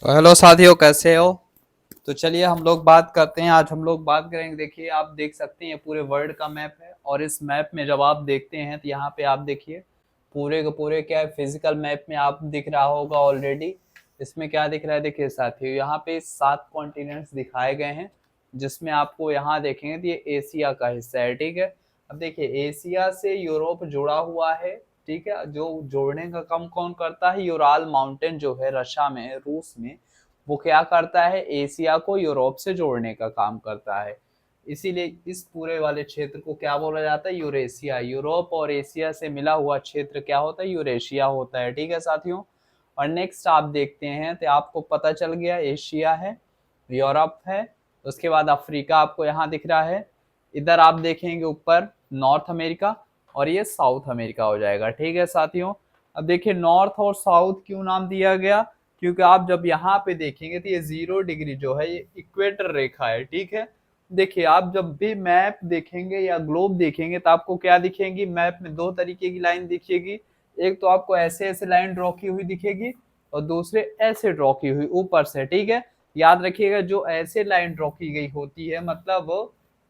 तो हेलो साथियों, कैसे हो? तो चलिए हम लोग बात करते हैं। आज हम लोग बात करेंगे। देखिए, आप देख सकते हैं ये पूरे वर्ल्ड का मैप है और इस मैप में जब आप देखते हैं तो यहाँ पे आप देखिए पूरे के पूरे क्या है, फिजिकल मैप में आप दिख रहा होगा ऑलरेडी। इसमें क्या दिख रहा है, देखिए साथियों, यहाँ पे 7 कॉन्टिनेंट्स दिखाए गए हैं, जिसमें आपको यहाँ देखेंगे तो ये एशिया का हिस्सा है। ठीक है, अब देखिए एशिया से यूरोप जुड़ा हुआ है। ठीक है, जो जोड़ने का काम कौन करता है, यूराल माउंटेन जो है रशिया में, रूस में, वो क्या करता है, एशिया को यूरोप से जोड़ने का काम करता है। इसीलिए इस पूरे वाले क्षेत्र को क्या बोला जाता है, यूरेशिया। यूरोप और एशिया से मिला हुआ क्षेत्र क्या होता है, यूरेशिया होता है। ठीक है साथियों, और नेक्स्ट आप देखते हैं तो आपको पता चल गया एशिया है, यूरोप है, उसके बाद अफ्रीका आपको यहाँ दिख रहा है। इधर आप देखेंगे ऊपर नॉर्थ अमेरिका, और ये साउथ अमेरिका हो जाएगा। ठीक है साथियों, अब देखिए नॉर्थ और साउथ क्यों नाम दिया गया, क्योंकि आप जब यहाँ पे देखेंगे तो ये 0 डिग्री जो है ये इक्वेटर रेखा है। ठीक है, देखिए आप जब भी मैप देखेंगे या ग्लोब देखेंगे तो आपको क्या दिखेंगी, मैप में दो तरीके की लाइन दिखेगी। एक तो आपको ऐसे ऐसे लाइन ड्रॉ की हुई दिखेगी, और दूसरे ऐसे ड्रॉ की हुई ऊपर से। ठीक है, याद रखिएगा जो ऐसे लाइन ड्रॉ की गई होती है, मतलब वो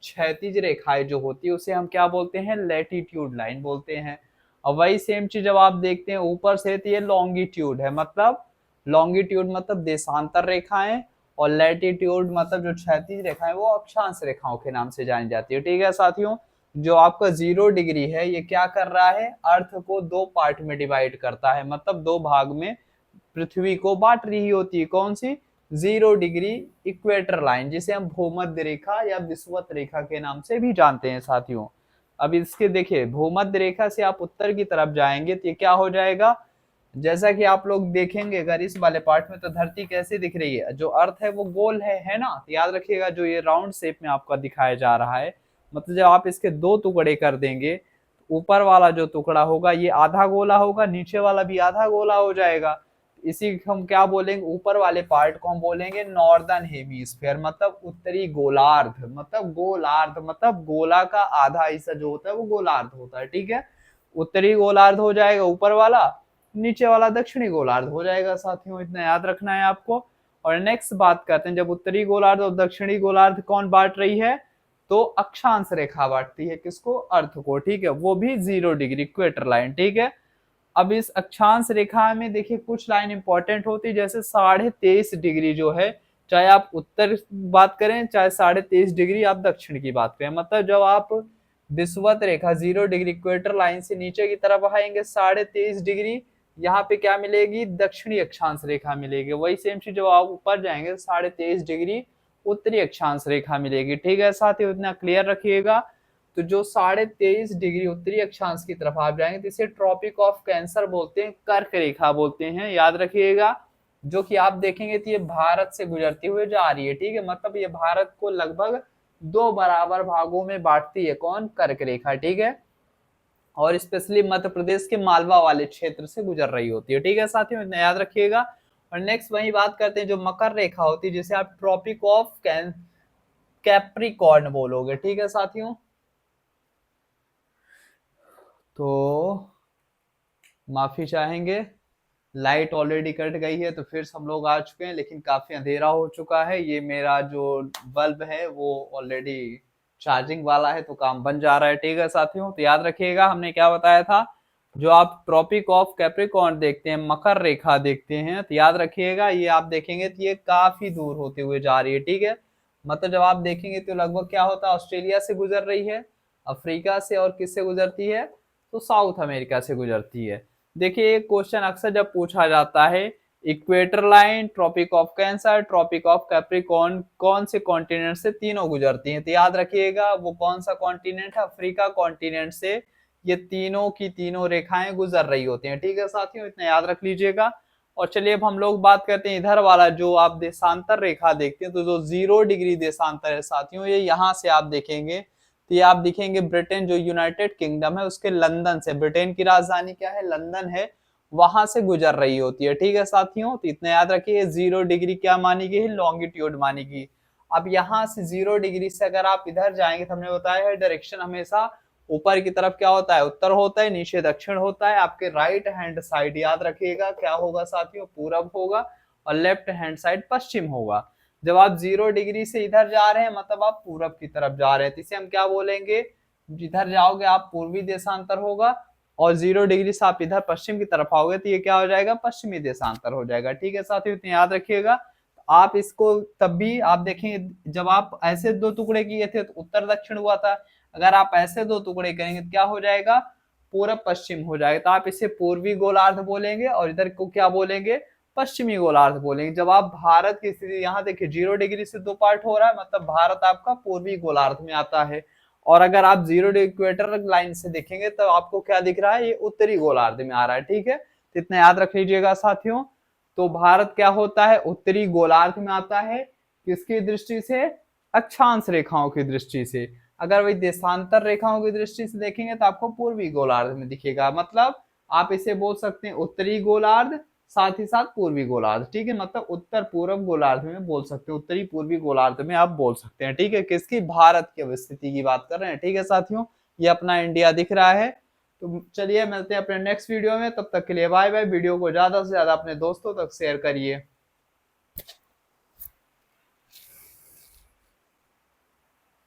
क्षैतिज रेखाएं जो होती है उसे हम क्या बोलते हैं, लैटिट्यूड लाइन बोलते हैं। और वही सेम चीज जब आप देखते हैं ऊपर से तो ये लॉन्गिट्यूड है, मतलब लॉन्गिट्यूड मतलब देशांतर रेखाएं, और लैटिट्यूड मतलब जो क्षैतिज रेखाएं वो अक्षांश रेखाओं के नाम से जानी जाती है। ठीक है साथियों, जो आपका 0 डिग्री है ये क्या कर रहा है, अर्थ को दो पार्ट में डिवाइड करता है, मतलब दो भाग में पृथ्वी को बांट रही होती है। कौन सी, 0 डिग्री इक्वेटर लाइन, जिसे हम भूमध्य रेखा या विषुवत रेखा के नाम से भी जानते हैं साथियों। अब इसके देखिए भूमध्य रेखा से आप उत्तर की तरफ जाएंगे तो ये क्या हो जाएगा, जैसा कि आप लोग देखेंगे अगर इस वाले पार्ट में, तो धरती कैसे दिख रही है, जो अर्थ है वो गोल है ना। तो याद रखिएगा जो ये राउंड शेप में आपका दिखाया जा रहा है, मतलब जब आप इसके दो टुकड़े कर देंगे, ऊपर वाला जो टुकड़ा होगा ये आधा गोला होगा, नीचे वाला भी आधा गोला हो जाएगा। इसी को हम क्या बोलेंगे, ऊपर वाले पार्ट को हम बोलेंगे नॉर्दर्न हेमिस्फीयर, मतलब उत्तरी गोलार्ध, मतलब गोलार्ध मतलब गोला का आधा हिस्सा जो होता है वो गोलार्ध होता है। ठीक है, उत्तरी गोलार्ध हो जाएगा ऊपर वाला, नीचे वाला दक्षिणी गोलार्ध हो जाएगा साथियों, इतना याद रखना है आपको। और नेक्स्ट बात करते हैं, जब उत्तरी गोलार्ध और दक्षिणी गोलार्ध कौन बांट रही है, तो अक्षांश रेखा बांटती है किसको, अर्थ को। ठीक है, वो भी 0 डिग्री इक्वेटर लाइन। ठीक है, अब इस अक्षांश रेखा में देखिए कुछ लाइन इंपॉर्टेंट होती है, जैसे 23.5 डिग्री जो है, चाहे आप उत्तर बात करें चाहे 23.5 डिग्री आप दक्षिण की बात करें, मतलब जब आप विषुवत रेखा 0 डिग्री इक्वेटर लाइन से नीचे की तरफ आएंगे 23.5 डिग्री, यहाँ पे क्या मिलेगी, दक्षिणी अक्षांश रेखा मिलेगी। वही सेम चीज जब आप ऊपर जाएंगे 23.5 डिग्री उत्तरी अक्षांश रेखा मिलेगी। ठीक है साथ ही उतना क्लियर रखिएगा। तो जो 23.5 डिग्री उत्तरी अक्षांश की तरफ आप जाएंगे तो इसे ट्रॉपिक ऑफ कैंसर बोलते हैं, कर्क रेखा बोलते हैं, याद रखिएगा। जो कि आप देखेंगे तो ये भारत से गुजरती हुई जा रही है। ठीक है, मतलब ये भारत को लगभग दो बराबर भागों में बांटती है, कौन, कर्क रेखा। ठीक है, और स्पेशली मध्य प्रदेश के मालवा वाले क्षेत्र से गुजर रही होती है। ठीक है साथियों, इतना याद रखिएगा। और नेक्स्ट वही बात करते हैं जो मकर रेखा होती है, जिसे आप ट्रॉपिक ऑफ कैप्रिकॉर्न बोलोगे। ठीक है साथियों, तो माफी चाहेंगे, लाइट ऑलरेडी कट गई है तो फिर से हम लोग आ चुके हैं, लेकिन काफी अंधेरा हो चुका है। ये मेरा जो बल्ब है वो ऑलरेडी चार्जिंग वाला है, तो काम बन जा रहा है। ठीक है साथियों, तो याद रखिएगा हमने क्या बताया था, जो आप ट्रॉपिक ऑफ कैप्रिकॉर्न देखते हैं, मकर रेखा देखते हैं, तो याद रखिएगा ये आप देखेंगे तो ये काफी दूर होते हुए जा रही है। ठीक है, मतलब जब आप देखेंगे तो लगभग क्या होता है, ऑस्ट्रेलिया से गुजर रही है, अफ्रीका से, और किससे गुजरती है, तो साउथ अमेरिका से गुजरती है। देखिए एक क्वेश्चन अक्सर जब पूछा जाता है, equator line, tropic of cancer, tropic of Capricorn कौन से कॉन्टिनेंट से तीनों गुजरती हैं, तो याद रखिएगा वो कौन सा कॉन्टिनेंट है, अफ्रीका कॉन्टिनेंट से ये तीनों की तीनों रेखाएं गुजर रही होती हैं। ठीक है साथियों, इतना याद रख लीजिएगा। और चलिए अब हम लोग बात करते हैं इधर वाला जो आप देशांतर रेखा देखते हैं, तो जो 0 डिग्री देशांतर है साथियों, ये यहाँ से आप देखेंगे तो ये आप दिखेंगे ब्रिटेन, जो यूनाइटेड किंगडम है उसके लंदन से, ब्रिटेन की राजधानी क्या है, लंदन है, वहां से गुजर रही होती है। ठीक है साथियों, तो इतना याद रखिए 0 डिग्री क्या मानी गई है, लॉन्गिट्यूड मानी गई। अब यहाँ से 0 डिग्री से अगर आप इधर जाएंगे तो हमने बताया है डायरेक्शन हमेशा ऊपर की तरफ क्या होता है, उत्तर होता है, नीचे दक्षिण होता है। आपके राइट हैंड साइड याद रखिएगा क्या होगा साथियों, पूरब होगा, और लेफ्ट हैंड साइड पश्चिम होगा। जब आप 0 डिग्री से इधर जा रहे हैं मतलब आप पूरब की तरफ जा रहे हैं, तो इसे हम क्या बोलेंगे, जिधर जाओगे आप पूर्वी देशांतर होगा, और 0 डिग्री से आप इधर पश्चिम की तरफ आओगे तो ये क्या हो जाएगा, पश्चिमी देशांतर हो जाएगा। ठीक है साथियों, तो याद रखिएगा। आप इसको तब भी आप देखेंगे जब आप ऐसे दो टुकड़े किए थे तो उत्तर दक्षिण हुआ था, अगर आप ऐसे दो टुकड़े करेंगे तो क्या हो जाएगा, पूरब पश्चिम हो जाएगा। तो आप इसे पूर्वी गोलार्ध बोलेंगे और इधर को क्या बोलेंगे, पश्चिमी गोलार्ध बोलेंगे। जब आप भारत की स्थिति यहाँ देखिए 0 डिग्री से 2 पार्ट हो रहा है, मतलब भारत आपका पूर्वी गोलार्ध में आता है। और अगर आप 0 इक्वेटर लाइन से देखेंगे तो आपको क्या दिख रहा है, ये उत्तरी गोलार्ध में आ रहा है। ठीक है, तो इतना याद रख लीजिएगा साथियों। तो भारत क्या होता है, उत्तरी गोलार्ध में आता है, किसकी दृष्टि से, अक्षांश रेखाओं की दृष्टि से। अगर वही देशांतर रेखाओं की दृष्टि से देखेंगे तो आपको पूर्वी गोलार्ध में दिखेगा। मतलब आप इसे बोल सकते हैं उत्तरी गोलार्ध, साथ ही साथ पूर्वी गोलार्ध। ठीक है, मतलब उत्तर पूर्व गोलार्ध में बोल सकते हैं, उत्तरी पूर्वी गोलार्ध में आप बोल सकते हैं। ठीक है, किसकी, भारत की अवस्थिति की बात कर रहे हैं। ठीक है साथियों, ये अपना इंडिया दिख रहा है। तो चलिए मिलते हैं अपने नेक्स्ट वीडियो में, तब तक के लिए बाय बाय। वीडियो को ज्यादा से ज्यादा अपने दोस्तों तक शेयर करिए।